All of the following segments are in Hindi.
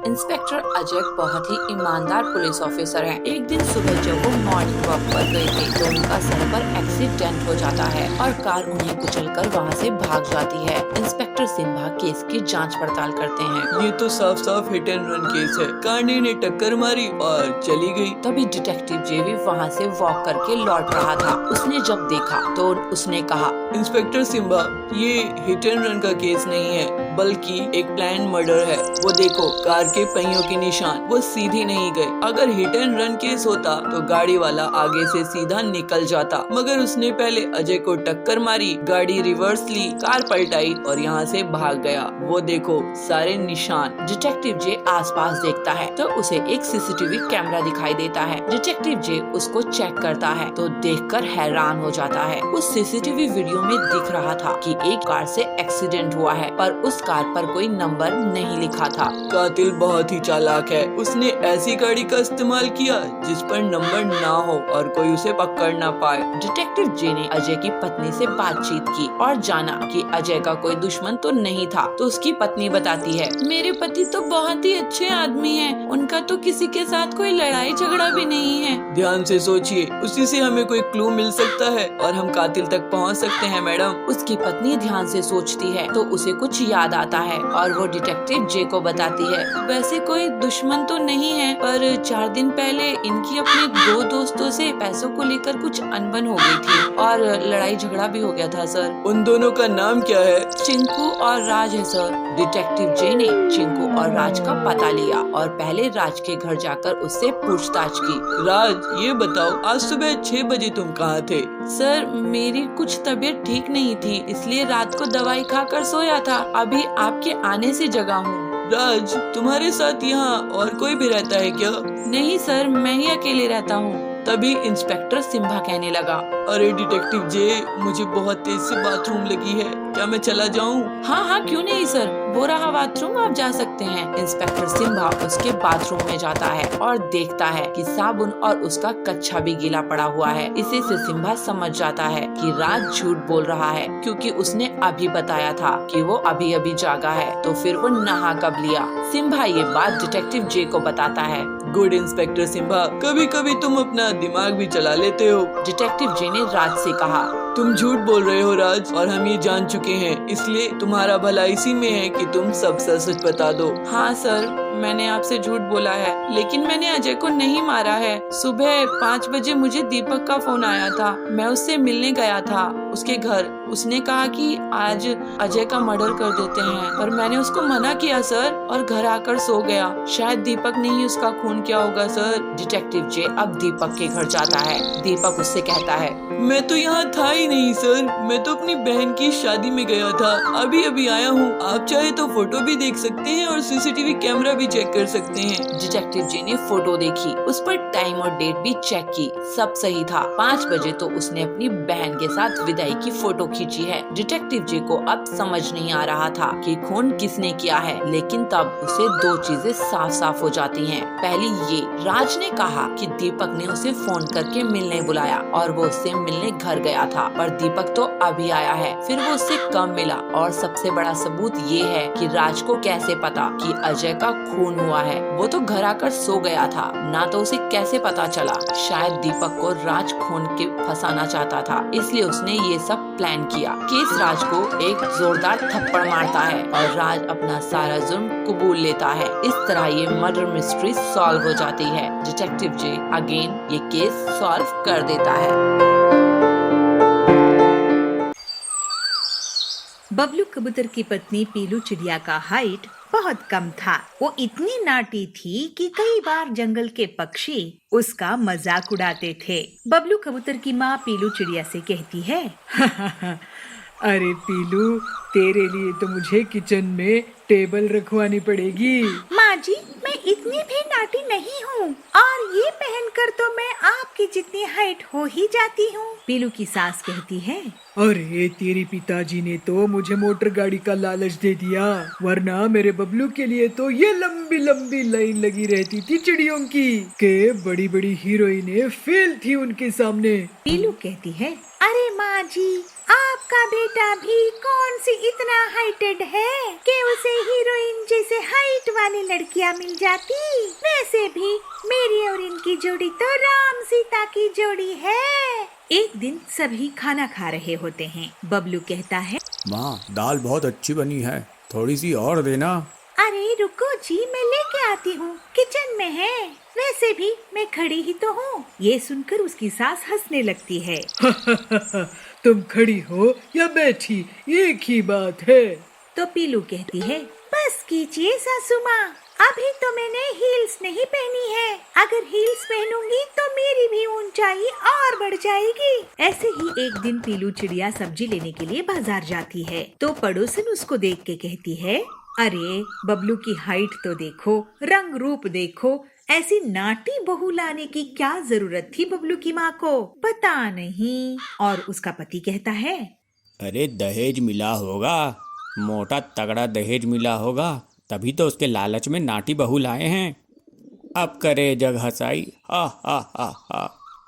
इंस्पेक्टर अजय बहुत ही ईमानदार पुलिस ऑफिसर हैं। एक दिन सुबह जब वो मॉर्निंग वॉक पर गए थे तो उनका सड़क पर एक्सीडेंट हो जाता है और कार उन्हें कुचलकर वहाँ से भाग जाती है। इंस्पेक्टर सिम्हा केस की जांच पड़ताल करते हैं। ये तो साफ साफ हिट एंड रन केस है। कार ने टक्कर मारी और चली गई। तभी डिटेक्टिव जे भी वहाँ से वॉक करके लौट रहा था। उसने जब देखा तो उसने कहा, इंस्पेक्टर सिम्हा, ये हिट एंड रन का केस नहीं है बल्कि एक प्लान मर्डर है। वो देखो, कार के पहियों के निशान, वो सीधी नहीं गए। अगर हिट एंड रन केस होता तो गाड़ी वाला आगे से सीधा निकल जाता, मगर उसने पहले अजय को टक्कर मारी, गाड़ी रिवर्स ली, कार पलटाई और यहाँ से भाग गया। वो देखो सारे निशान। डिटेक्टिव जे आसपास देखता है तो उसे एक सीसीटीवी कैमरा दिखाई देता है। डिटेक्टिव जे उसको चेक करता है तो देखकर हैरान हो जाता है। उस सीसीटीवी वीडियो में दिख रहा था कि एक कार से एक्सीडेंट हुआ है पर उस कार पर कोई नंबर नहीं लिखा था। कातिल बहुत ही चालाक है। उसने ऐसी गाड़ी का इस्तेमाल किया जिस पर नंबर ना हो और कोई उसे पकड़ ना पाए। डिटेक्टिव जे ने अजय की पत्नी से बातचीत की और जाना कि अजय का कोई दुश्मन तो नहीं था। तो उसकी पत्नी बताती है, मेरे पति तो बहुत ही अच्छे आदमी हैं। उनका तो किसी के साथ कोई लड़ाई झगड़ा भी नहीं है। ध्यान से सोचिए, उसी से हमें कोई क्लू मिल सकता है और हम कातिल तक पहुंच सकते हैं मैडम। उसकी पत्नी ध्यान से सोचती है तो उसे कुछ याद आता है और वो डिटेक्टिव जे को बताती है, वैसे कोई दुश्मन तो नहीं है पर 4 दिन पहले इनकी अपने 2 दोस्तों से पैसों को लेकर कुछ अनबन हो गई थी और लड़ाई झगड़ा भी हो गया था सर। उन दोनों का नाम क्या है? चिंकू और राज है सर। डिटेक्टिव जे ने चिंकू और राज का पता लिया और पहले राज के घर जाकर उससे पूछताछ की। राज, ये बताओ, आज सुबह 6 बजे तुम कहाँ थे? सर, मेरी कुछ तबीयत ठीक नहीं थी इसलिए रात को दवाई खाकर सोया था। अभी आपके आने से जगा हूँ। राज, तुम्हारे साथ यहाँ और कोई भी रहता है क्या? नहीं सर, मैं ही अकेले रहता हूँ। तभी इंस्पेक्टर सिम्हा कहने लगा, अरे डिटेक्टिव जे, मुझे बहुत तेज से बाथरूम लगी है, क्या मैं चला जाऊं? हाँ हाँ, क्यों नहीं सर, वो रहा बाथरूम, आप जा सकते हैं। इंस्पेक्टर सिम्हा उसके बाथरूम में जाता है और देखता है कि साबुन और उसका कच्छा भी गीला पड़ा हुआ है। इसी से सिम्हा समझ जाता है कि राज झूठ बोल रहा है क्योंकि उसने अभी बताया था कि वो अभी अभी जागा है, तो फिर वो नहा कब लिया। सिम्हा ये बात डिटेक्टिव जे को बताता है। गुड इंस्पेक्टर सिम्हा, कभी कभी तुम अपना दिमाग भी चला लेते हो। डिटेक्टिव जे ने राज से कहा, तुम झूठ बोल रहे हो राज, और हम ये जान चुके हैं, इसलिए तुम्हारा भला इसी में है कि तुम सब सच बता दो। हाँ सर, मैंने आपसे झूठ बोला है, लेकिन मैंने अजय को नहीं मारा है। सुबह 5 बजे मुझे दीपक का फोन आया था, मैं उससे मिलने गया था उसके घर। उसने कहा कि आज अजय का मर्डर कर देते हैं, पर मैंने उसको मना किया सर और घर आकर सो गया। शायद दीपक ने ही उसका खून किया होगा सर। डिटेक्टिव जे अब दीपक के घर जाता है। दीपक उससे कहता है, मैं तो यहाँ था ही नहीं सर, मैं तो अपनी बहन की शादी में गया था, अभी अभी आया हूँ। आप चाहे तो फोटो भी देख सकते हैं और सीसीटीवी कैमरा भी चेक कर सकते हैं। डिटेक्टिव जी ने फोटो देखी, उस पर टाइम और डेट भी चेक की, सब सही था। 5 बजे तो उसने अपनी बहन के साथ विदाई की फोटो खींची है। डिटेक्टिव जी को अब समझ नहीं आ रहा था कि खून किसने किया है, लेकिन तब उसे 2 चीजें साफ साफ हो जाती हैं। पहली ये, राज ने कहा कि दीपक ने उसे फोन करके मिलने बुलाया और वो उससे मिलने घर गया था, पर दीपक तो अभी आया है, फिर वो उससे कम मिला। और सबसे बड़ा सबूत ये है कि राज को कैसे पता कि अजय का खून हुआ है। वो तो घर आकर सो गया था, ना तो उसे कैसे पता चला। शायद दीपक को राज खून के फंसाना चाहता था, इसलिए उसने ये सब प्लान किया। केस राज को एक जोरदार थप्पड़ मारता है और राज अपना सारा जुर्म कबूल लेता है। इस तरह ये मर्डर मिस्ट्री सॉल्व हो जाती है। डिटेक्टिव जे अगेन ये केस सॉल्व कर देता है। बबलू कबूतर की पत्नी पीलू चिड़िया का हाइट बहुत कम था। वो इतनी नाटी थी कि कई बार जंगल के पक्षी उसका मजाक उड़ाते थे। बबलू कबूतर की माँ पीलू चिड़िया से कहती है, अरे पीलू, तेरे लिए तो मुझे किचन में टेबल रखवानी पड़ेगी। माँ जी, मैं इतनी भी नाटी नहीं हूँ और ये पहनकर तो मैं आपकी जितनी हाइट हो ही जाती हूँ। पीलू की सास कहती है, अरे तेरे पिताजी ने तो मुझे मोटर गाड़ी का लालच दे दिया, वरना मेरे बबलू के लिए तो ये लंबी लंबी लाइन लगी रहती थी चिड़ियों की, के बड़ी बड़ी हीरोइनें फेल थी उनके सामने। पीलू कहती है, अरे माँ जी, आपका बेटा भी कौन सी इतना हाइटेड है कि उसे हीरोइन जैसे हाइट वाली लड़कियाँ मिल जाती। वैसे भी मेरी और इनकी जोड़ी तो राम सीता की जोड़ी है। एक दिन सभी खाना खा रहे होते हैं। बबलू कहता है, माँ, दाल बहुत अच्छी बनी है, थोड़ी सी और देना। अरे रुको जी, मैं लेके आती हूँ, किचन में है। वैसे भी मैं खड़ी ही तो हूँ। ये सुनकर उसकी सास हंसने लगती है। तुम खड़ी हो या बैठी, एक ही बात है। तो पीलू कहती है, बस कीजिए सासू माँ, अभी तो मैंने हील्स नहीं पहनी है। अगर हील्स पहनूंगी तो मेरी भी ऊंचाई और बढ़ जाएगी। ऐसे ही एक दिन पीलू चिड़िया सब्जी लेने के लिए बाजार जाती है। तो पड़ोसन उसको देख के कहती है, अरे बबलू की हाइट तो देखो, रंग रूप देखो, ऐसी नाटी बहू लाने की क्या जरूरत थी बबलू की माँ को, पता नहीं। और उसका पति कहता है, अरे दहेज मिला होगा, मोटा तगड़ा दहेज मिला होगा, तभी तो उसके लालच में नाटी बहू लाए हैं। अब करे जग हंसाई, हा हा हा हा।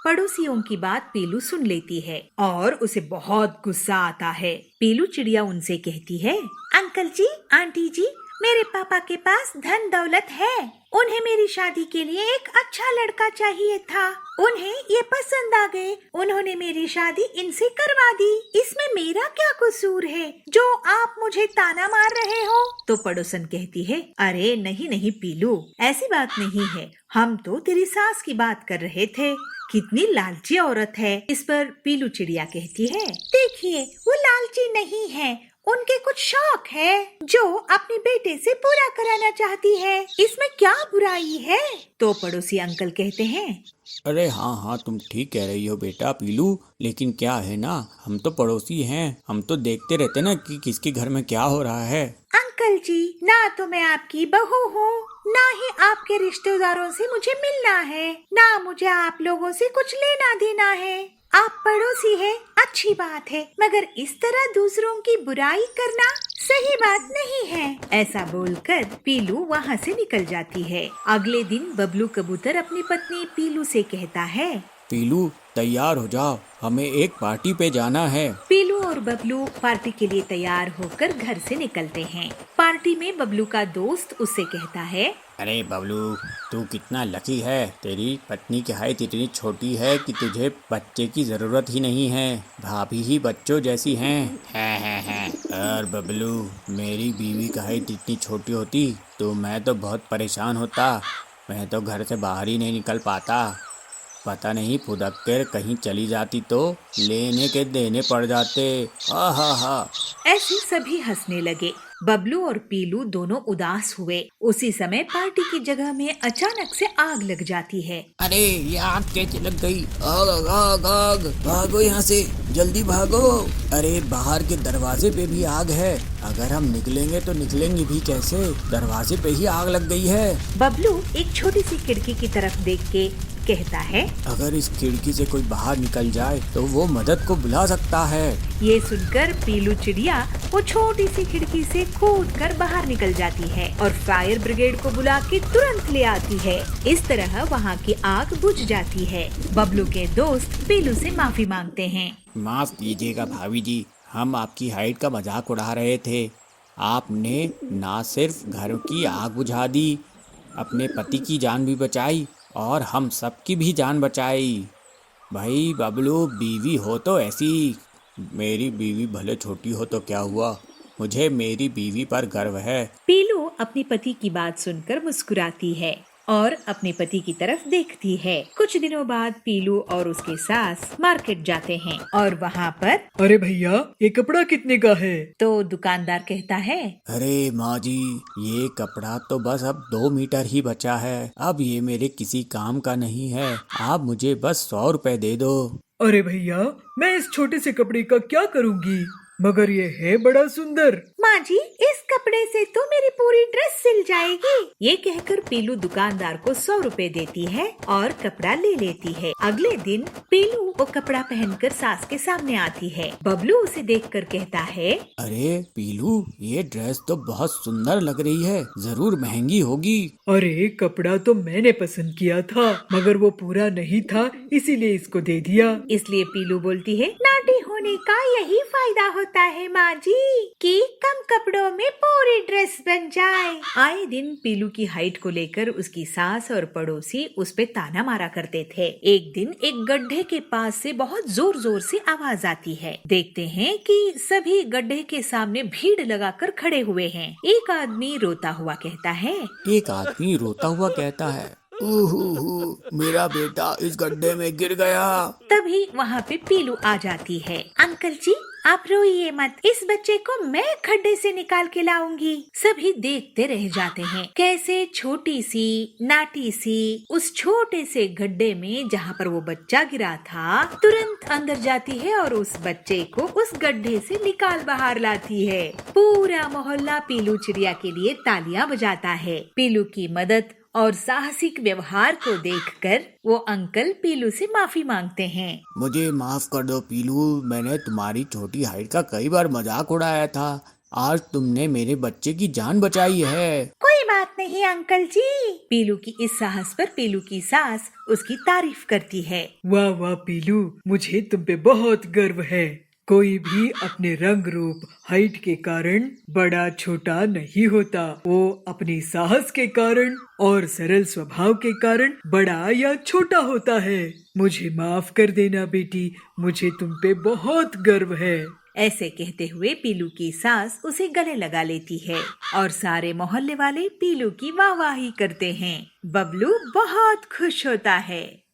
पड़ोसियों की बात पीलू सुन लेती है और उसे बहुत गुस्सा आता है। पीलू चिड़िया उनसे कहती है, अंकल जी, आंटी जी, मेरे पापा के पास धन दौलत है। उन्हें मेरी शादी के लिए एक अच्छा लड़का चाहिए था। उन्हें ये पसंद आ गए। उन्होंने मेरी शादी इनसे करवा दी। इसमें मेरा क्या कसूर है जो आप मुझे ताना मार रहे हो? तो पड़ोसन कहती है, अरे नहीं नहीं पीलू, ऐसी बात नहीं है। हम तो तेरी सास की बात कर रहे थे। कितनी लालची औरत है। इस पर पीलू चिड़िया कहती है, देखिए वो लालची नहीं है, उनके कुछ शौक है जो अपने बेटे से पूरा कराना चाहती है। इसमें क्या बुराई है? तो पड़ोसी अंकल कहते हैं, अरे हाँ हाँ, तुम ठीक कह रही हो बेटा पीलू, लेकिन क्या है ना, हम तो पड़ोसी हैं, हम तो देखते रहते ना कि किसके घर में क्या हो रहा है। अंकल जी, ना तो मैं आपकी बहू हूँ, ना ही आपके रिश्तेदारों से मुझे मिलना है, ना मुझे आप लोगों से कुछ लेना देना है। आप पड़ोसी हैं, अच्छी बात है, मगर इस तरह दूसरों की बुराई करना सही बात नहीं है। ऐसा बोलकर पीलू वहाँ से निकल जाती है। अगले दिन बबलू कबूतर अपनी पत्नी पीलू से कहता है, पीलू तैयार हो जाओ, हमें एक पार्टी पे जाना है। पीलू और बबलू पार्टी के लिए तैयार होकर घर से निकलते हैं। पार्टी में बबलू का दोस्त उससे कहता है, अरे बबलू, तू कितना लकी है, तेरी पत्नी की हाइट इतनी छोटी है कि तुझे बच्चे की जरूरत ही नहीं है, भाभी ही बच्चों जैसी हैं। और बबलू, मेरी बीवी की हाइट इतनी छोटी होती तो मैं तो बहुत परेशान होता, मैं तो घर से बाहर ही नहीं निकल पाता। पता नहीं फुदक कर कहीं चली जाती तो लेने के देने पड़ जाते। हा हा हा। ऐसे सभी हंसने लगे। बबलू और पीलू दोनों उदास हुए। उसी समय पार्टी की जगह में अचानक से आग लग जाती है। अरे ये आग कैसे लग गई? आग आग आग, भागो यहाँ से, जल्दी भागो। अरे बाहर के दरवाजे पे भी आग है, अगर हम निकलेंगे तो निकलेंगे भी कैसे? दरवाजे पे ही आग लग गई है। बबलू एक छोटी सी खिड़की की तरफ देख के कहता है, अगर इस खिड़की से कोई बाहर निकल जाए तो वो मदद को बुला सकता है। ये सुनकर पीलू चिड़िया वो छोटी सी खिड़की से कूदकर बाहर निकल जाती है और फायर ब्रिगेड को बुला के तुरंत ले आती है। इस तरह वहाँ की आग बुझ जाती है। बबलू के दोस्त पीलू से माफी मांगते हैं। माफ कीजिएगा भाभी जी, हम आपकी हाइट का मजाक उड़ा रहे थे। आपने ना सिर्फ घर की आग बुझा दी, अपने पति की जान भी बचाई और हम सबकी भी जान बचाई। भाई बबलू, बीवी हो तो ऐसी, मेरी बीवी भले छोटी हो तो क्या हुआ, मुझे मेरी बीवी पर गर्व है। पीलू अपनी पति की बात सुनकर मुस्कुराती है और अपने पति की तरफ देखती है। कुछ दिनों बाद पीलू और उसके सास मार्केट जाते हैं और वहाँ पर, अरे भैया, ये कपड़ा कितने का है? तो दुकानदार कहता है, अरे माँ जी, ये कपड़ा तो बस अब 2 मीटर ही बचा है, अब ये मेरे किसी काम का नहीं है, आप मुझे बस 100 रुपए दे दो। अरे भैया, मैं इस छोटे से कपड़े का क्या करूँगी, मगर ये है बड़ा सुंदर। माँ जी, इस कपड़े से तो मेरी पूरी ड्रेस सिल जाएगी। ये कहकर पीलू दुकानदार को 100 रुपए देती है और कपड़ा ले लेती है। अगले दिन पीलू वो कपड़ा पहनकर सास के सामने आती है। बबलू उसे देखकर कहता है, अरे पीलू, ये ड्रेस तो बहुत सुंदर लग रही है, जरूर महंगी होगी। अरे कपड़ा तो मैंने पसंद किया था, मगर वो पूरा नहीं था, इसीलिए इसको दे दिया। इसलिए पीलू बोलती है, नाटी होने का यही फायदा होता है माँ जी, कि कम कपड़ों में पूरी ड्रेस बन जाए। आए दिन पीलू की हाइट को लेकर उसकी सास और पड़ोसी उस पे ताना मारा करते थे। एक दिन एक गड्ढे के पास से बहुत जोर जोर से आवाज आती है। देखते हैं कि सभी गड्ढे के सामने भीड़ लगाकर खड़े हुए हैं। एक आदमी रोता हुआ कहता है, एक आदमी रोता हुआ कहता है, मेरा बेटा इस गड्ढे में गिर गया। तभी वहाँ पे पीलू आ जाती है। अंकल जी आप रोइए मत, इस बच्चे को मैं खड्डे से निकाल के लाऊंगी। सभी देखते रह जाते हैं कैसे छोटी सी नाटी सी उस छोटे से गड्ढे में जहाँ पर वो बच्चा गिरा था तुरंत अंदर जाती है और उस बच्चे को उस गड्ढे से निकाल बाहर लाती है। पूरा मोहल्ला पीलू चिड़िया के लिए तालियां बजाता है। पीलू की मदद और साहसिक व्यवहार को देखकर वो अंकल पीलू से माफी मांगते हैं। मुझे माफ कर दो पीलू, मैंने तुम्हारी छोटी हाइट का कई बार मजाक उड़ाया था। आज तुमने मेरे बच्चे की जान बचाई है। कोई बात नहीं अंकल जी। पीलू की इस साहस पर पीलू की सास उसकी तारीफ करती है। वाह वाह पीलू, मुझे तुम पे बहुत गर्व है। कोई भी अपने रंग रूप हाइट के कारण बड़ा छोटा नहीं होता, वो अपनी साहस के कारण और सरल स्वभाव के कारण बड़ा या छोटा होता है। मुझे माफ कर देना बेटी, मुझे तुम पे बहुत गर्व है। ऐसे कहते हुए पीलू की सास उसे गले लगा लेती है और सारे मोहल्ले वाले पीलू की वाहवाही करते हैं। बबलू बहुत खुश होता है।